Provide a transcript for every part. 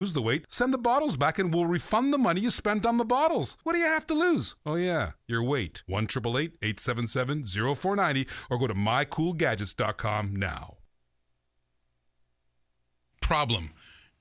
Lose the weight, send the bottles back and we'll refund the money you spent on the bottles. What do you have to lose? Oh yeah, your weight. 1-888-877-0490 or go to mycoolgadgets.com now. Problem.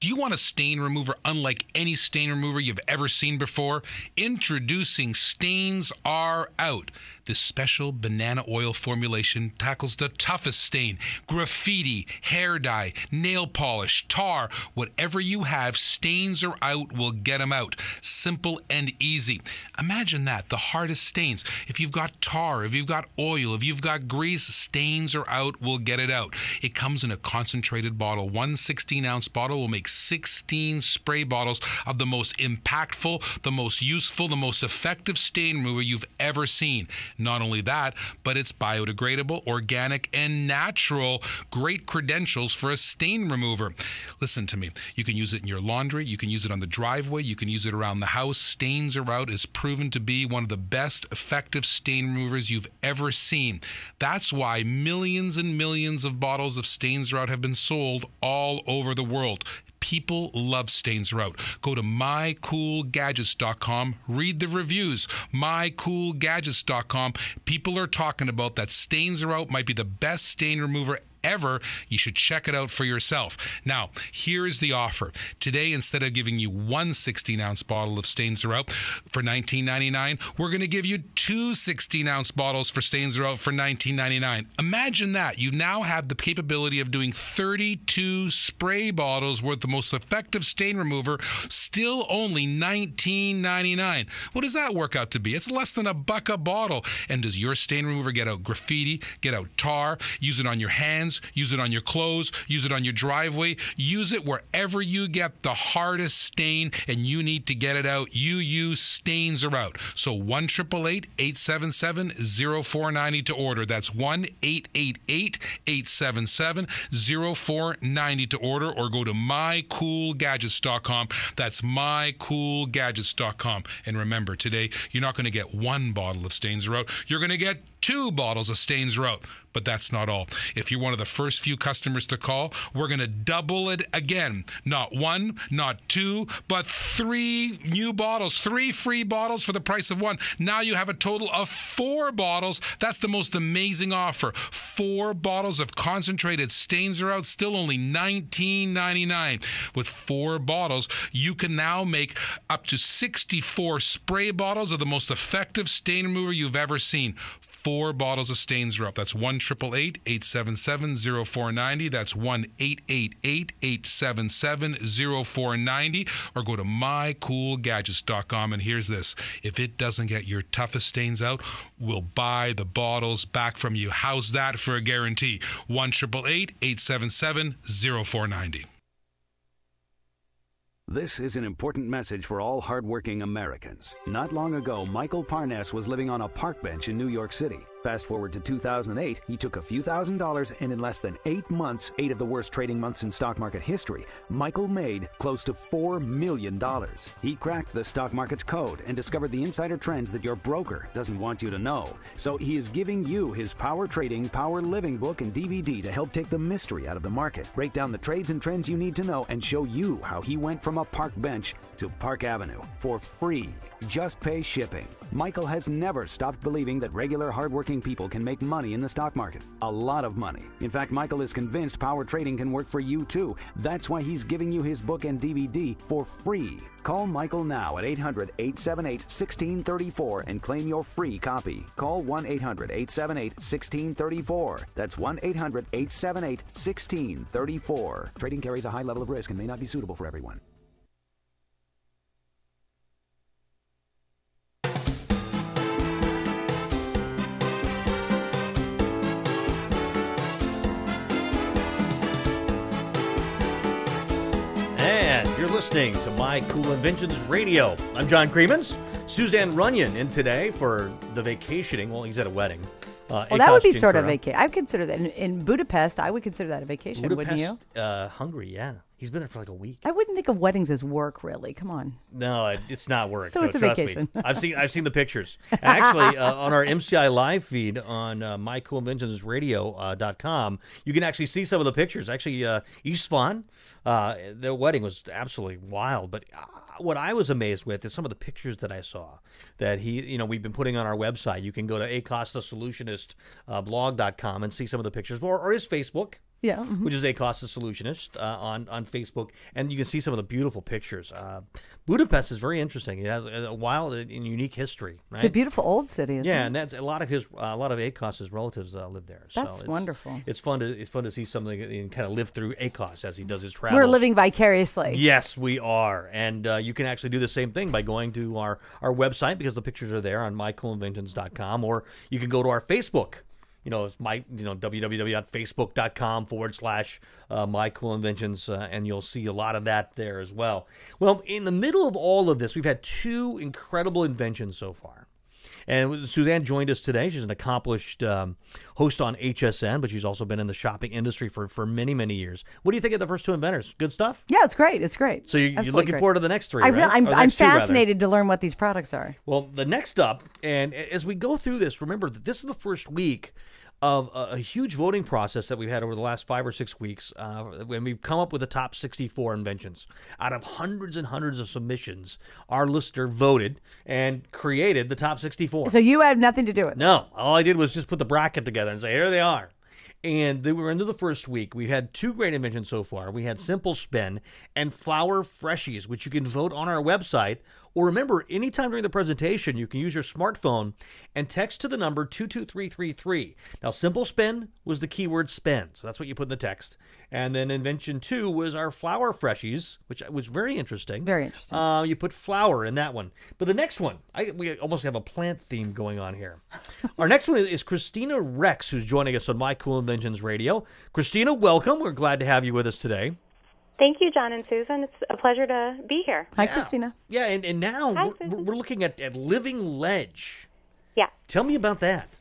Do you want a stain remover unlike any stain remover you've ever seen before? Introducing Stains Are Out. This special banana oil formulation tackles the toughest stain. Graffiti, hair dye, nail polish, tar, whatever you have, Stains Are Out will get them out. Simple and easy. Imagine that, the hardest stains. If you've got tar, if you've got oil, if you've got grease, Stains Are Out will get it out. It comes in a concentrated bottle. One 16-ounce bottle will make 16 spray bottles of the most impactful, the most useful, the most effective stain remover you've ever seen. Not only that, but it's biodegradable, organic, and natural. Great credentials for a stain remover. Listen to me. You can use it in your laundry. You can use it on the driveway. You can use it around the house. Stains Are Out is proven to be one of the best effective stain removers you've ever seen. That's why millions and millions of bottles of Stains Are Out have been sold all over the world. People love Stains Are Out. Go to mycoolgadgets.com. Read the reviews. mycoolgadgets.com. People are talking about that Stains Are Out might be the best stain remover ever. You should check it out for yourself. Now, here's the offer. Today, instead of giving you one 16-ounce bottle of Stains Are Out for $19.99, we're going to give you two 16-ounce bottles for Stains Are Out for $19.99. Imagine that. You now have the capability of doing 32 spray bottles worth the most effective stain remover, still only $19.99. What does that work out to be? It's less than $1 a bottle. And does your stain remover get out graffiti, get out tar, use it on your hands, use it on your clothes, use it on your driveway, use it wherever you get the hardest stain and you need to get it out. You use Stains Are Out. So 1-888-877-0490 to order. That's 1-888-877-0490 to order, or go to mycoolgadgets.com. That's mycoolgadgets.com. And remember, today, you're not going to get one bottle of Stains Are Out. You're going to get 2 bottles of Stains Are Out. But that's not all. If you're one of the first few customers to call, we're going to double it again. Not 1, not 2, but 3 new bottles. 3 free bottles for the price of 1. Now you have a total of 4 bottles. That's the most amazing offer. 4 bottles of concentrated Stains Are Out, still only $19.99. With 4 bottles, you can now make up to 64 spray bottles of the most effective stain remover you've ever seen. 4 bottles of Stains Are Out. That's 1-888-877-0490. That's 1-888-877-0490. Or go to mycoolgadgets.com. And here's this. If it doesn't get your toughest stains out, we'll buy the bottles back from you. How's that for a guarantee? 1-888-877-0490. This is an important message for all hardworking Americans. Not long ago, Michael Parness was living on a park bench in New York City. Fast forward to 2008, he took a few $1,000s, and in less than 8 months, 8 of the worst trading months in stock market history, Michael made close to $4 million. He cracked the stock market's code and discovered the insider trends that your broker doesn't want you to know. So he is giving you his Power Trading, Power Living book and DVD to help take the mystery out of the market, break down the trades and trends you need to know, and show you how he went from a park bench to Park Avenue for free. Just pay shipping. Michael has never stopped believing that regular hardworking people can make money in the stock market. A lot of money. In fact, Michael is convinced power trading can work for you too. That's why he's giving you his book and DVD for free. Call Michael now at 800-878-1634 and claim your free copy. Call 1-800-878-1634. That's 1-800-878-1634. Trading carries a high level of risk and may not be suitable for everyone. You're listening to My Cool Inventions Radio. I'm John Creemans. Suzanne Runyan in today for the vacationing. Well, he's at a wedding. Well, that would be sort of vacation. I would consider that in Budapest. I would consider that a vacation, wouldn't you? Hungary, yeah. He's been there for like a week. I wouldn't think of weddings as work, really. Come on. No, it's not work. So No, it's a trust vacation. me. I've seen the pictures. And actually, on our MCI live feed on mycoolinventionsradio.com, you can actually see some of the pictures. Actually, East Swan, their wedding was absolutely wild. But what I was amazed with is some of the pictures that I saw that we've been putting on our website. You can go to acostasolutionist blog.com and see some of the pictures, or his Facebook. Yeah, which is Acosta Solutionist on Facebook, and you can see some of the beautiful pictures. Budapest is very interesting. It has a wild and unique history. Right? It's a beautiful old city. Isn't Yeah, it? and that's a lot of Acosta's relatives live there. So That's wonderful. It's fun to see something and kind of live through Acosta as he does his travels. We're living vicariously. Yes, we are, and you can actually do the same thing by going to our website because the pictures are there on mycoolinventions.com, or you can go to our Facebook. It's www.facebook.com/mycoolinventions, and you'll see a lot of that there as well. Well, in the middle of all of this, we've had two incredible inventions so far. And Suzanne joined us today. She's an accomplished host on HSN, but she's also been in the shopping industry for many, many years. What do you think of the first two inventors? Good stuff? Yeah, it's great. It's great. So you're looking forward to the next three, right? Or I'm next two, rather. fascinated to learn what these products are. Well, the next up, and as we go through this, remember that this is the first week of a huge voting process that we've had over the last 5 or 6 weeks, when we've come up with the top 64 inventions. Out of hundreds and hundreds of submissions, our listener voted and created the top 64. So you had nothing to do with it? No, all I did was just put the bracket together and say, here they are. And they were into the first week. We had two great inventions so far. We had Simple Spin and Flower Freshies, which you can vote on our website. Or remember, anytime during the presentation, you can use your smartphone and text to the number 22333. Now, Simple Spin was the keyword spin, so that's what you put in the text. And then Invention 2 was our Flower Freshies, which was very interesting. Very interesting. You put flower in that one. But the next one, we almost have a plant theme going on here. Our next one is Christina Rex, who's joining us on My Cool Inventions Radio. Christina, welcome. We're glad to have you with us today. Thank you, John and Susan. It's a pleasure to be here. Hi, Christina. Yeah, and now Hi, we're looking at Living Ledge. Yeah. Tell me about that.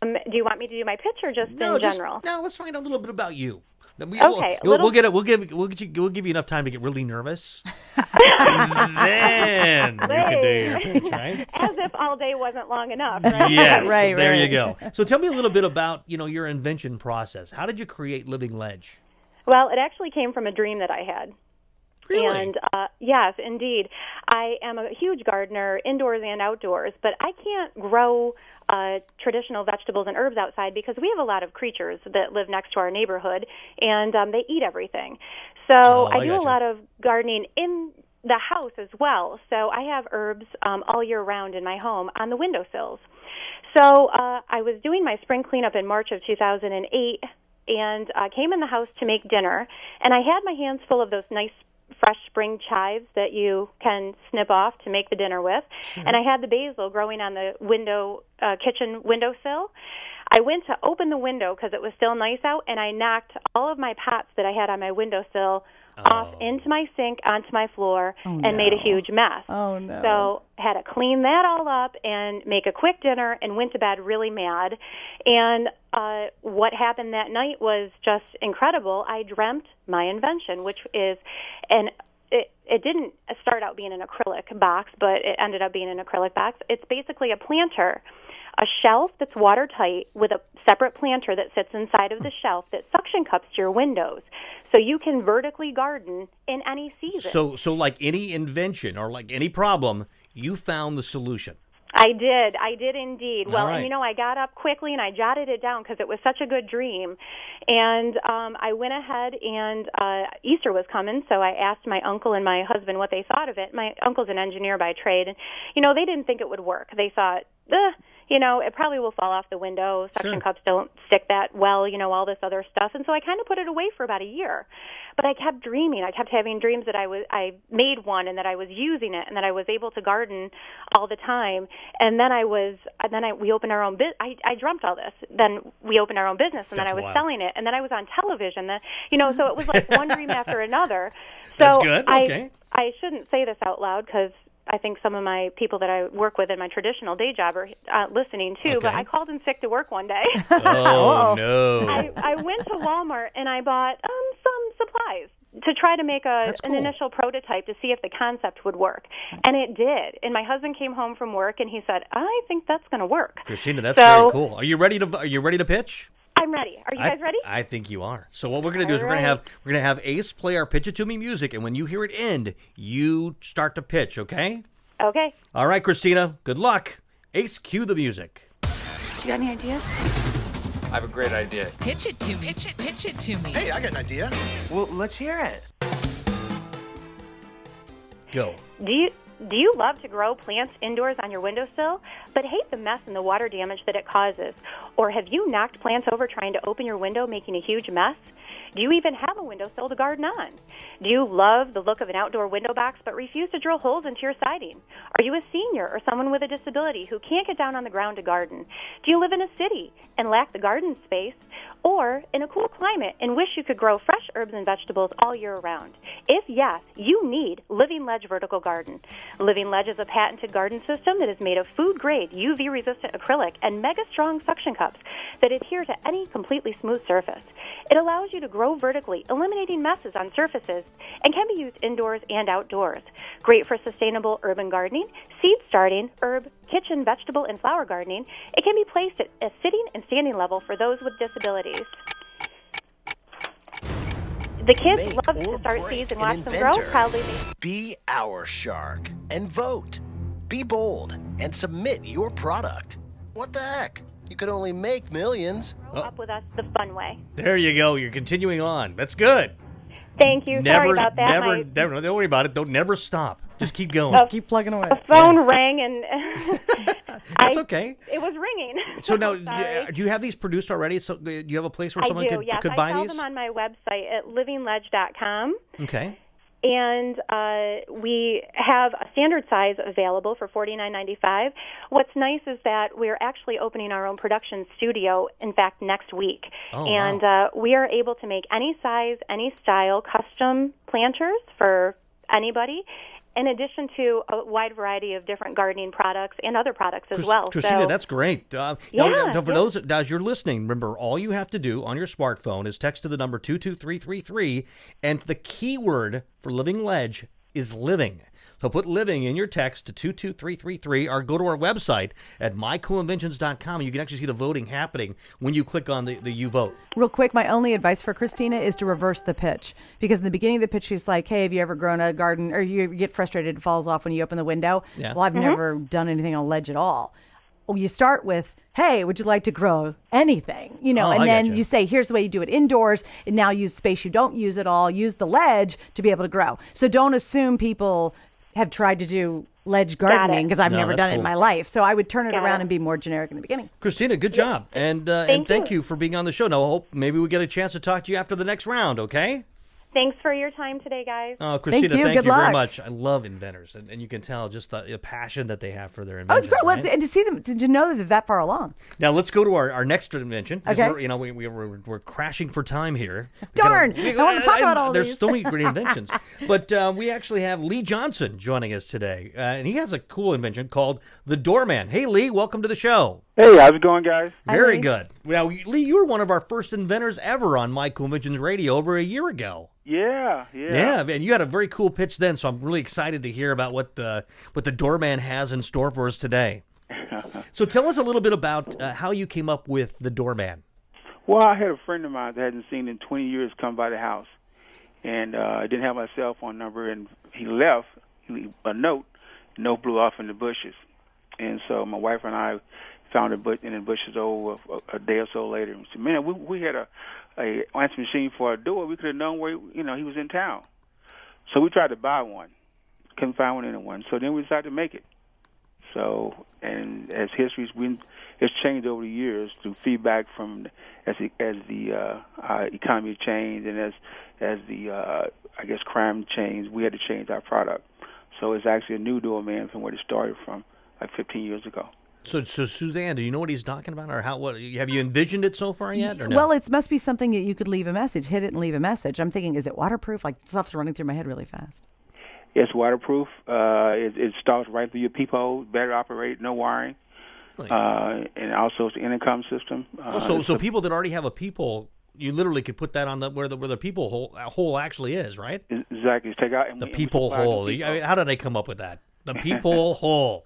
Do you want me to do my pitch or just in general? No, let's find out a little bit about you. Okay, We'll give you enough time to get really nervous. Then you can do your pitch, right? As if all day wasn't long enough, right? Yes, Right. There you go. So tell me a little bit about your invention process. How did you create Living Ledge? Well, it actually came from a dream that I had. Really? And yes, indeed. I am a huge gardener, indoors and outdoors, but I can't grow traditional vegetables and herbs outside because we have a lot of creatures that live next to our neighborhood, and they eat everything. So I do a lot of gardening in the house as well. So I have herbs all year round in my home on the windowsills. So I was doing my spring cleanup in March of 2008, and came in the house to make dinner, and I had my hands full of those nice fresh spring chives that you can snip off to make the dinner with, and I had the basil growing on the kitchen windowsill. I went to open the window because it was still nice out, and I knocked all of my pots that I had on my windowsill off into my sink, onto my floor, and made a huge mess. Oh, no. So had to clean that all up and make a quick dinner and went to bed really mad. And what happened that night was just incredible. I dreamt my invention, which is it didn't start out being an acrylic box, but it ended up being an acrylic box. It's basically a planter, a shelf that's watertight with a separate planter that sits inside of the shelf that suction cups to your windows. So you can vertically garden in any season. So like any invention or like any problem, you found the solution. I did indeed. Well, right. And I got up quickly and I jotted it down because it was such a good dream. And I went ahead and Easter was coming, so I asked my uncle and my husband what they thought of it. My uncle's an engineer by trade, and, they didn't think it would work. They thought, it probably will fall off the window. Suction cups don't stick that well, all this other stuff. And so I kind of put it away for about a year. But I kept dreaming. I kept having dreams that I made one and that I was using it and that I was able to garden all the time. And then we opened our own business. I dreamt all this. Then we opened our own business, and then I was selling it. And then I was on television. So it was like one dream after another. So that's good. Okay. I shouldn't say this out loud because I think some of my people that I work with in my traditional day job are listening too, but I called in sick to work one day. Oh, no. I went to Walmart and I bought some supplies, to try to make That's an cool. initial prototype to see if the concept would work. And it did. And my husband came home from work and he said, I think that's going to work. Christina, that's So- very cool. Are you ready to pitch? I'm ready. Are you guys ready? I think you are. So what we're going to do is we're going to have Ace play our Pitch It To Me music, and when you hear it end, you start to pitch, okay? Okay. All right, Christina, good luck. Ace, cue the music. You got any ideas? I have a great idea. Pitch it to me. Pitch it to me. Hey, I got an idea. Well, let's hear it. Go. Do you love to grow plants indoors on your windowsill, but hate the mess and the water damage that it causes? Or have you knocked plants over trying to open your window, making a huge mess? Do you even have a windowsill to garden on? Do you love the look of an outdoor window box but refuse to drill holes into your siding? Are you a senior or someone with a disability who can't get down on the ground to garden? Do you live in a city and lack the garden space? Or in a cool climate and wish you could grow fresh herbs and vegetables all year round? If yes, you need Living Ledge Vertical Garden. Living Ledge is a patented garden system that is made of food-grade, UV-resistant acrylic and mega-strong suction cups that adhere to any completely smooth surface. It allows you to grow vertically, eliminating messes on surfaces, and can be used indoors and outdoors. Great for sustainable urban gardening, seed starting, herb, kitchen, vegetable, and flower gardening. It can be placed at a sitting and standing level for those with disabilities. The kids love to start seeds and watch them grow. Proudly, Be our shark and vote. Be bold and submit your product. What the heck? You could only make millions. grow up with us the fun way. There you go. You're continuing on. That's good. Thank you. Sorry about that. Never, don't worry about it. Don't never stop. Just keep going. Just keep plugging away. A phone rang and That's okay. It was ringing. So now, Sorry. do you have these produced already? So do you have a place where I someone do, could, yes. could buy I sell these? them on my website at livingledge.com. Okay. And we have a standard size available for $49.95. What's nice is that we're actually opening our own production studio, in fact, next week. Oh, and wow. We are able to make any size, any style, custom planters for anybody, in addition to a wide variety of different gardening products and other products as well. Christina, So- that's great. Yeah, now, for those as you're listening, remember all you have to do on your smartphone is text to the number 22333, and the keyword for Living Ledge is living. So put living in your text to 22333, or go to our website at mycoolinventions.com. You can actually see the voting happening when you click on the you vote. Real quick, my only advice for Christina is to reverse the pitch. Because in the beginning of the pitch, she's like, hey, have you ever grown a garden? Or you get frustrated, it falls off when you open the window. Yeah. Well, I've never done anything on ledge at all. Well, you start with, hey, would you like to grow anything? You know, Oh, and I then gotcha. you say, here's the way you do it indoors. And now use space you don't use at all. Use the ledge to be able to grow. So don't assume people have tried to do ledge gardening, because I've No, never that's done it in cool. my life. So I would turn it Got around it. and be more generic in the beginning. Christina, good job. And thank you for being on the show. Now, I hope maybe we get a chance to talk to you after the next round, okay? Thanks for your time today, guys. Oh, Christina, you. thank Good you very luck. much. I love inventors, and you can tell just the passion that they have for their Oh, inventions. it's great. Well, right? and to see them, to know that they're that far along. Now let's go to our next invention. 'Cause Okay. we're crashing for time here. Darn! I want to talk about all There's these. so many great inventions, but we actually have Lee Johnson joining us today, and he has a cool invention called the Doorman. Hey, Lee, welcome to the show. Hey, how's it going, guys? Very Lee. good. Now, Lee, you were one of our first inventors ever on My Cool Inventions Radio over a year ago. Yeah. Yeah, and you had a very cool pitch then, so I'm really excited to hear about what the Doorman has in store for us today. So tell us a little bit about how you came up with the Doorman. Well, I had a friend of mine that I hadn't seen in 20 years come by the house, and I didn't have my cell phone number, and he left a note blew off in the bushes. And so my wife and I found it in the bushes a day or so later. And said, man, we had a answer machine for our door. We could have known where he was in town. So we tried to buy one. Couldn't find one anywhere. So then we decided to make it. So, and as history's it's changed over the years through feedback from as the economy changed and as the I guess crime changed, we had to change our product. So it's actually a new Doorman from where it started from, like 15 years ago. So Suzanne, do you know what he's talking about, or what have you envisioned it so far yet, or no? Well, it must be something that you could leave a message, hit it and leave a message. I'm thinking, is it waterproof? Like, stuff's running through my head really fast. It's waterproof. It starts right through your peephole, battery operated, no wiring. Really? And also it's the intercom system. so people that already have a peephole You literally could put that on where the peephole hole actually is, right? Exactly. Take out and the peephole hole. I mean, how did I come up with that? The peephole hole.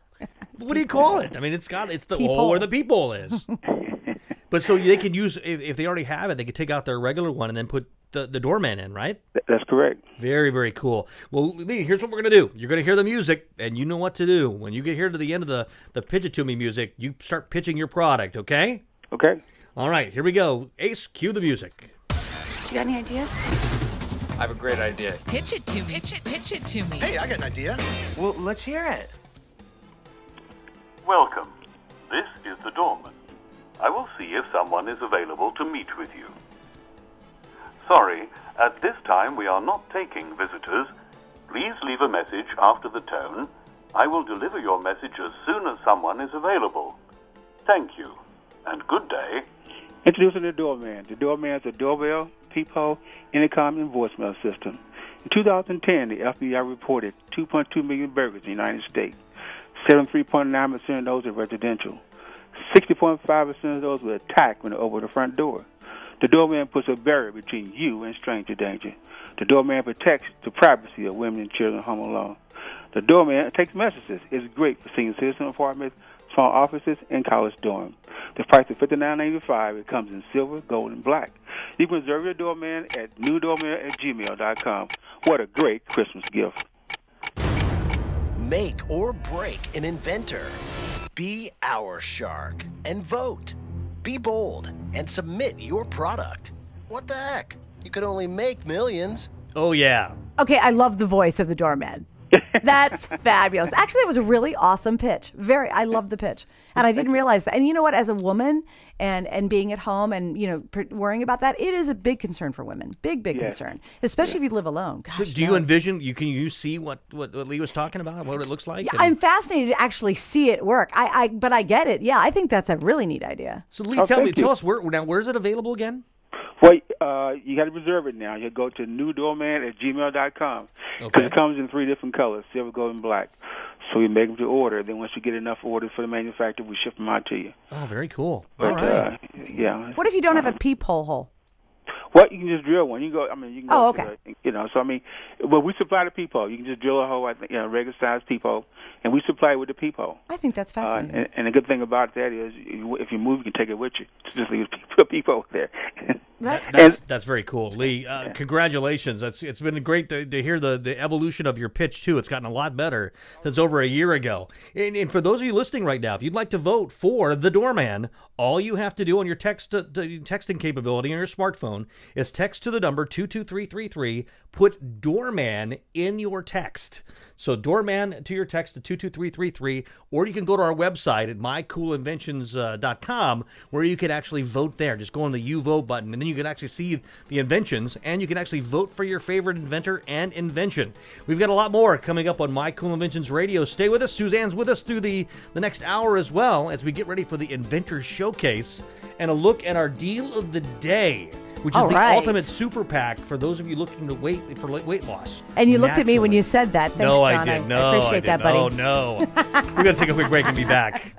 What do you call it? I mean, it's the hole where the peephole is. But so they can use, if they already have it, they could take out their regular one and then put the Doorman in, right? That's correct. Very, very cool. Well, Lee, here's what we're going to do. You're going to hear the music, and you know what to do. When you get here to the end of the Pitch It To Me music, you start pitching your product, okay? Okay. All right, here we go. Ace, cue the music. You got any ideas? I have a great idea. Pitch it to me. Pitch it to me. Hey, I got an idea. Well, let's hear it. Welcome. This is the Doorman. I will see if someone is available to meet with you. Sorry, at this time we are not taking visitors. Please leave a message after the tone. I will deliver your message as soon as someone is available. Thank you, and good day. Introducing the Doorman. The Doorman is a doorbell, peephole, intercom, and voicemail system. In 2010, the FBI reported 2.2 million burglars in the United States. 73.9% of those are residential. 60.5% of those were attacked when they opened the front door. The Doorman puts a barrier between you and stranger danger. The Doorman protects the privacy of women and children home alone. The Doorman takes messages. It's great for senior citizen apartments, small offices, and college dorms. The price is $59.95. It comes in silver, gold, and black. You can reserve your Doorman at newdoorman@gmail.com. What a great Christmas gift. Make or break an inventor. Be our shark and vote. Be bold and submit your product. What the heck? You could only make millions. Oh, yeah. Okay, I love the voice of the Doorman. That's fabulous. Actually, it was a really awesome pitch. I love the pitch. And I didn't realize that. And you know what? As a woman and being at home and, worrying about that, it is a big concern for women. Big concern. Especially if you live alone. Gosh, so do you envision, can you see what Lee was talking about, what it looks like? Yeah, I'm fascinated to actually see it work. But I get it. Yeah, I think that's a really neat idea. So Lee, tell us, where is it available again? Well, you got to reserve it now. You go to newdoorman@gmail.com because it comes in 3 different colors: silver, gold, and black. So we make them to order. Then once you get enough orders for the manufacturer, we ship them out to you. Oh, very cool. But, all right. Yeah. What if you don't have a peephole hole? Well, you can just drill one. You can go. You can go. Oh, okay. Well, we supply the peephole. You can just drill a hole, regular size peephole, and we supply it with the peephole. I think that's fascinating. And the good thing about that is, if you move, you can take it with you. Just leave a peephole there. That's very cool, Lee. Congratulations. It's been great to hear the evolution of your pitch too. It's gotten a lot better since over a year ago. And for those of you listening right now, if you'd like to vote for the Doorman, all you have to do on your texting capability on your smartphone is text to the number 22333. Put Doorman in your text. So Doorman to your text to 22333, or you can go to our website at mycoolinventions.com where you can actually vote there. Just go on the You Vote button, and then you can actually see the inventions, and you can actually vote for your favorite inventor and invention. We've got a lot more coming up on My Cool Inventions Radio. Stay with us. Suzanne's with us through the next hour as well as we get ready for the Inventor Showcase and a look at our deal of the day, which is the ultimate super pack for those of you looking to weight loss. And you looked at me when you said that. Thanks, no, John. I did. I appreciate that, buddy. Oh, no. We're going to take a quick break and be back.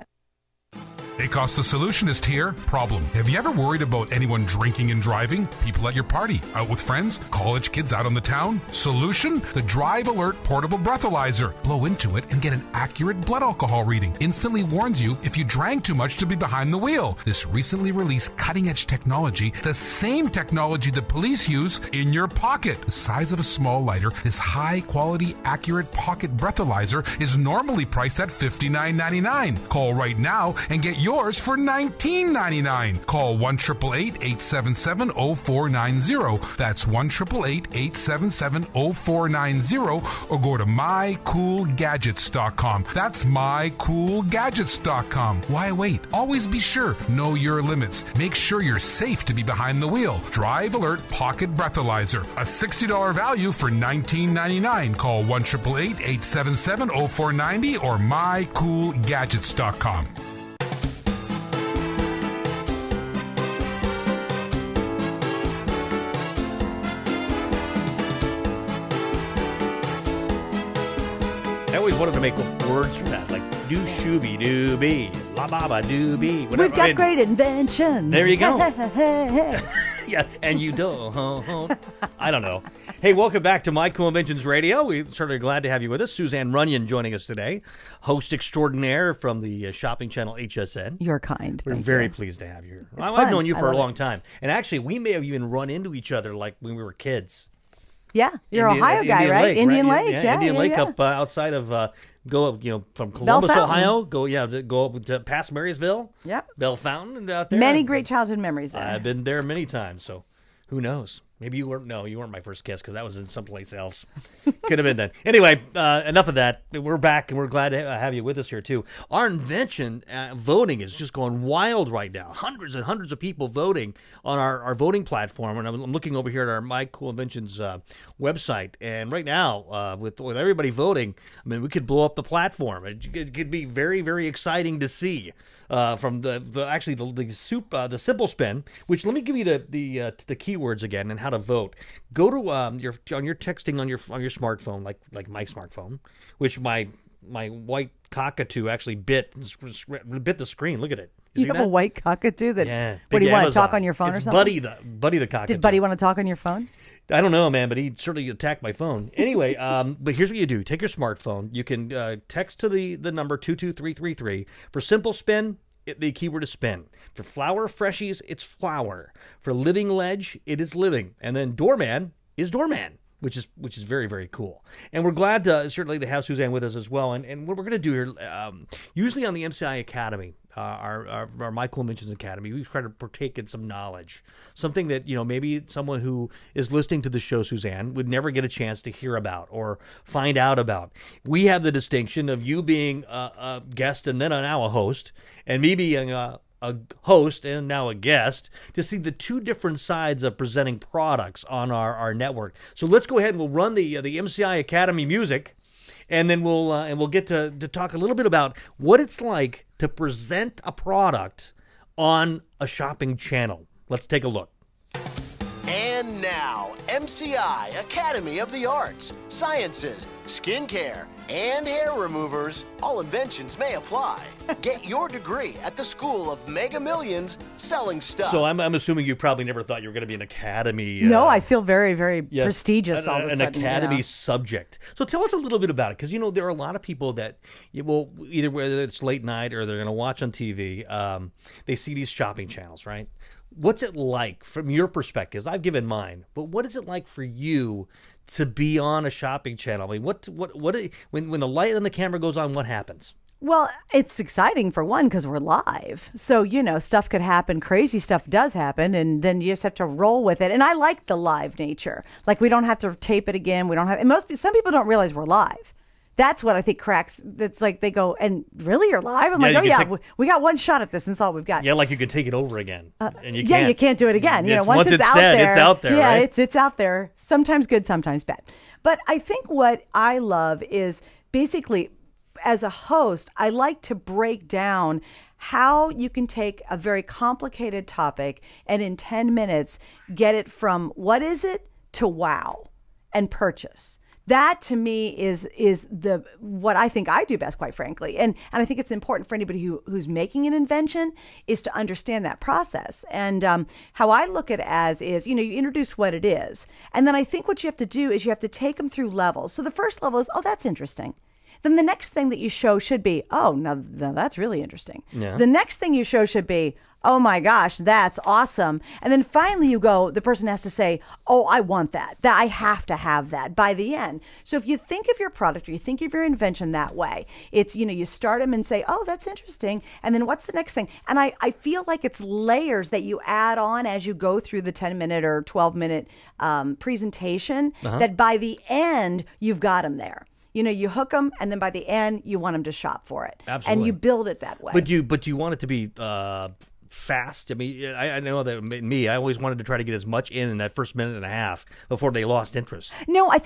ACOS The Solutionist here. Problem. Have you ever worried about anyone drinking and driving? People at your party, out with friends, college kids out on the town? Solution? The Drive Alert Portable Breathalyzer. Blow into it and get an accurate blood alcohol reading. Instantly warns you if you drank too much to be behind the wheel. This recently released cutting-edge technology, the same technology the police use, in your pocket. The size of a small lighter, this high-quality, accurate pocket breathalyzer is normally priced at $59.99. Call right now and get yours for $19.99. Call 1-888-877-0490. That's 1-888-877-0490, or go to mycoolgadgets.com. That's mycoolgadgets.com. Why wait? Always be sure. Know your limits. Make sure you're safe to be behind the wheel. Drive Alert Pocket Breathalyzer. A $60 value for $19.99. Call 1-888-877-0490 or mycoolgadgets.com. I always wanted to make words for that, like do shooby dooby, la baba dooby. We've got great inventions. There you go. Yeah, and you don't. I don't know. Hey, welcome back to My Cool Inventions Radio. We're certainly glad to have you with us. Suzanne Runyan joining us today, host extraordinaire from the shopping channel HSN. You're kind. We're very pleased to have you here. I've fun. known you for a long it. time. And actually, we may have even run into each other like when we were kids. Yeah, you're an Ohio guy, Indian right? Lake, Indian right? Lake, Yeah, Indian Lake yeah. up outside of from Columbus, Fountain. Ohio. Go up to past Marysville. Yep. Bell Fountain and out there. Many great childhood memories there. I've been there many times, so who knows? Maybe you weren't. No, you weren't my first kiss because that was in someplace else. Could have been then. Anyway, enough of that. We're back, and we're glad to have you with us here too. Our invention voting is just going wild right now. Hundreds and hundreds of people voting on our voting platform, and I'm looking over here at our My Cool Inventions website, and right now with everybody voting, I mean, we could blow up the platform. It could be very, very exciting to see. From the simple spin, which let me give you the keywords again and how to vote. Go to your texting on your smartphone, like my smartphone, which my white cockatoo actually bit the screen. Look at it. You have a white cockatoo that. Yeah. What do you want to Amazon. talk on your phone It's or something? Buddy the cockatoo. Did Buddy want to talk on your phone? I don't know, man, but he certainly attacked my phone. Anyway, but here's what you do. Take your smartphone. You can text to the number 22333. For simple spin, the keyword is spin. For flower freshies, it's flower. For living ledge, it is living. And then doorman is doorman, which is very, very cool. And we're glad certainly to have Suzanne with us as well. And what we're going to do here, usually on the MMI Academy, our My Cool Inventions Academy, we try to partake in some knowledge, something that maybe someone who is listening to the show, Suzanne, would never get a chance to hear about or find out about. We have the distinction of you being a guest and then now a host, and me being a host and now a guest, to see the two different sides of presenting products on our network. So let's go ahead and we'll run the MMI Academy music. And then we'll get to talk a little bit about what it's like to present a product on a shopping channel. Let's take a look. And now, MCI Academy of the Arts, Sciences, Skincare, and Hair Removers. All inventions may apply. Get your degree at the School of Mega Millions Selling Stuff. So I'm assuming you probably never thought you were going to be an academy. No, I feel very, very prestigious all of a sudden. An academy subject. So tell us a little bit about it, because there are a lot of people that either whether it's late night or they're going to watch on TV, they see these shopping channels, right? What's it like from your perspective? I've given mine, but what is it like for you to be on a shopping channel? I mean, when the light and the camera goes on, what happens? Well, it's exciting for one because we're live. So, stuff could happen. Crazy stuff does happen. And then you just have to roll with it. And I like the live nature. Like, we don't have to tape it again. Some people don't realize we're live. That's what I think cracks. It's like they go, and really, you're live? I'm we got one shot at this, and that's all we've got. Yeah, like you can take it over again, and you can't. Yeah, you can't do it again. Once it's said, it's out there. Yeah, right? it's out there. Sometimes good, sometimes bad. But I think what I love is basically, as a host, I like to break down how you can take a very complicated topic and in 10 minutes get it from what is it to wow and purchase. That to me is what I think I do best, quite frankly. And I think it's important for anybody who's making an invention is to understand that process. And how I look at it as is, you introduce what it is. And then I think what you have to do is you have to take them through levels. So the first level is, oh, that's interesting. Then the next thing that you show should be, oh, now that's really interesting. Yeah. The next thing you show should be, oh my gosh, that's awesome. And then finally the person has to say, oh, I want that I have to have that by the end. So if you think of your product or you think of your invention that way, it's, you start them and say, oh, that's interesting. And then what's the next thing? And I feel like it's layers that you add on as you go through the 10-minute or 12-minute presentation, that by the end, you've got them there. You hook them, and then by the end, you want them to shop for it. Absolutely. And you build it that way. But you want it to be fast. I mean, I know that I always wanted to try to get as much in that first minute and a half before they lost interest. No, I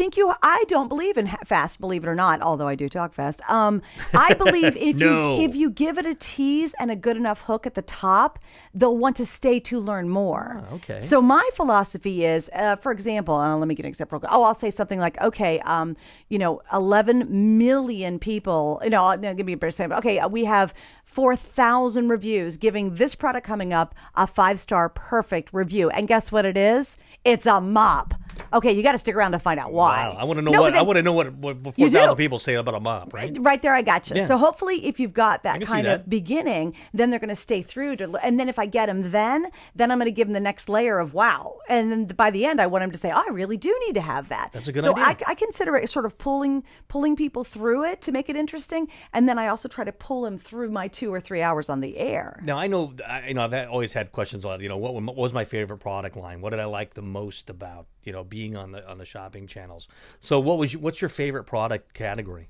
don't believe in fast, believe it or not, although I do talk fast. I believe if you give it a tease and a good enough hook at the top, they'll want to stay to learn more. Oh, okay. So my philosophy is, for example, let me get an example. I'll say something like, okay, 11 million people, give me a better example. Okay, we have 4,000 reviews giving this product product coming up, a 5-star perfect review. And guess what it is? It's a mop. Okay, you got to stick around to find out why. Wow, I want to know I want to know what 4,000 people say about a mop, right? Right there, I got you. Yeah. So hopefully, if you've got that kind that. of beginning, then they're going to stay through. And then if I get them, then I'm going to give them the next layer of wow. And then by the end, I want them to say, oh, I really do need to have that. That's a good idea. So I consider it sort of pulling people through it to make it interesting. And then I also try to pull them through my 2 or 3 hours on the air. Now I've always had questions on what was my favorite product line? What did I like the most about being on the shopping channels? So what's your favorite product category?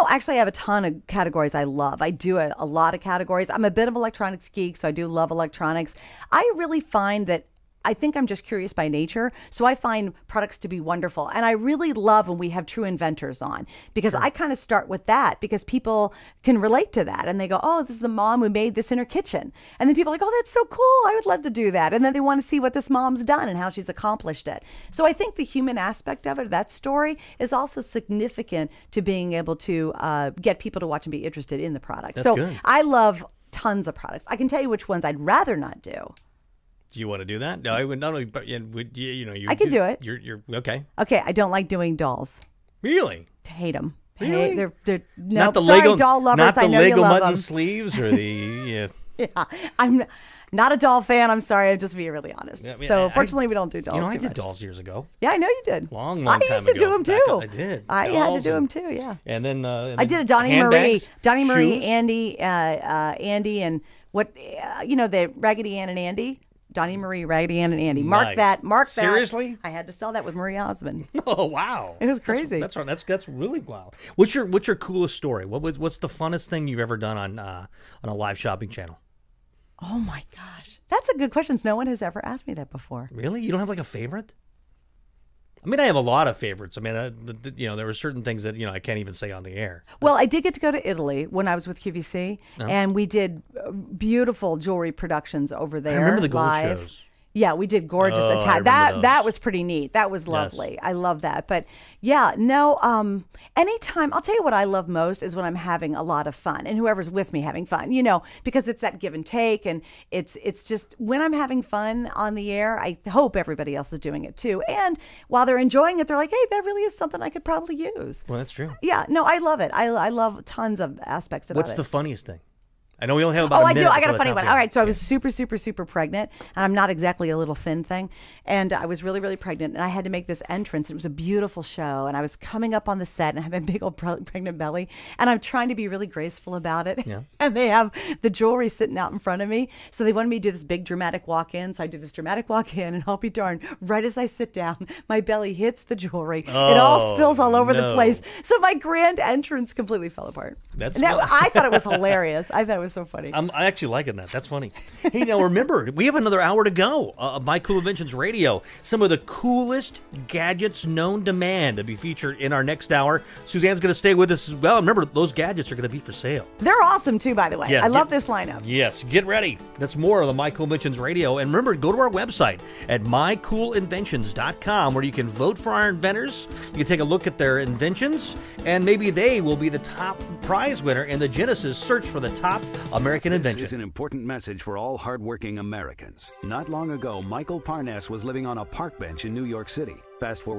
Actually, I have a ton of categories I love. I do a lot of categories. I'm a bit of electronics geek, so I do love electronics. I really find that I think I'm just curious by nature, so I find products to be wonderful. And I really love when we have true inventors on, because I kind of start with that, because people can relate to that. And they go, oh, this is a mom who made this in her kitchen. And then people are like, oh, that's so cool. I would love to do that. And then they want to see what this mom's done and how she's accomplished it. So I think the human aspect of it, that story, is also significant to being able to get people to watch and be interested in the product. That's good. I love tons of products. I can tell you which ones I'd rather not do. Do you want to do that? No, I would not only, but you I can do it. You're okay. Okay, I don't like doing dolls. Really? Hate them. Really? They're not the sorry, Lego doll lovers. Not the I know Lego you love mutton them. sleeves or the Yeah, I'm not a doll fan. I'm sorry. I'm just being really honest. Yeah, I mean, so fortunately, we don't do dolls. I too did much. dolls years ago. Yeah, I know you did. Long I time used to ago. do them too. I did. I had to do them too. Yeah. And then I did a Donnie Marie, Andy, and what the Raggedy Ann and Andy. Donnie Marie, Raggedy Ann, and Andy. Mark that. Seriously? I had to sell that with Marie Osmond. Oh wow, it was crazy. That's really wild. What's your coolest story? What's the funnest thing you've ever done on a live shopping channel? Oh my gosh, that's a good question. No one has ever asked me that before. Really? You don't have like a favorite? I mean, I have a lot of favorites. I mean, there were certain things that I can't even say on the air. Well, I did get to go to Italy when I was with QVC, and we did beautiful jewelry productions over there. I remember the gold live. shows. Yeah, we did gorgeous attack. That was pretty neat. That was lovely. Yes. I love that. But yeah, no, anytime, I'll tell you what I love most is when I'm having a lot of fun and whoever's with me having fun, because it's that give and take, and it's just when I'm having fun on the air, I hope everybody else is doing it too. And while they're enjoying it, they're like, hey, that really is something I could probably use. Well, that's true. Yeah, no, I love it. I love tons of aspects about it. What's the funniest thing? I know we only have about a minute. I got a funny one. All right, so I was super, super, super pregnant, and I'm not exactly a little thin thing, and I was really, really pregnant, and I had to make this entrance. It was a beautiful show, and I was coming up on the set, and I have a big old pregnant belly, and I'm trying to be really graceful about it, and they have the jewelry sitting out in front of me, so they wanted me to do this big dramatic walk-in, so I do this dramatic walk-in, and I'll be darned, right as I sit down, my belly hits the jewelry. It all spills all over the place, so my grand entrance completely fell apart. I thought it was hilarious. I thought it was so funny. I'm actually liking that. That's funny. Hey, now remember, we have another hour to go. My Cool Inventions Radio. Some of the coolest gadgets known to man to be featured in our next hour. Suzanne's going to stay with us as well. Remember, those gadgets are going to be for sale. They're awesome, too, by the way. Yeah, I love this lineup. Yes, get ready. That's more of the My Cool Inventions Radio. And remember, go to our website at mycoolinventions.com, where you can vote for our inventors. You can take a look at their inventions, and maybe they will be the top prize winner in the Genesis search for the top American invention. This is an important message for all hardworking Americans. Not long ago, Michael Parness was living on a park bench in New York City. Fast forward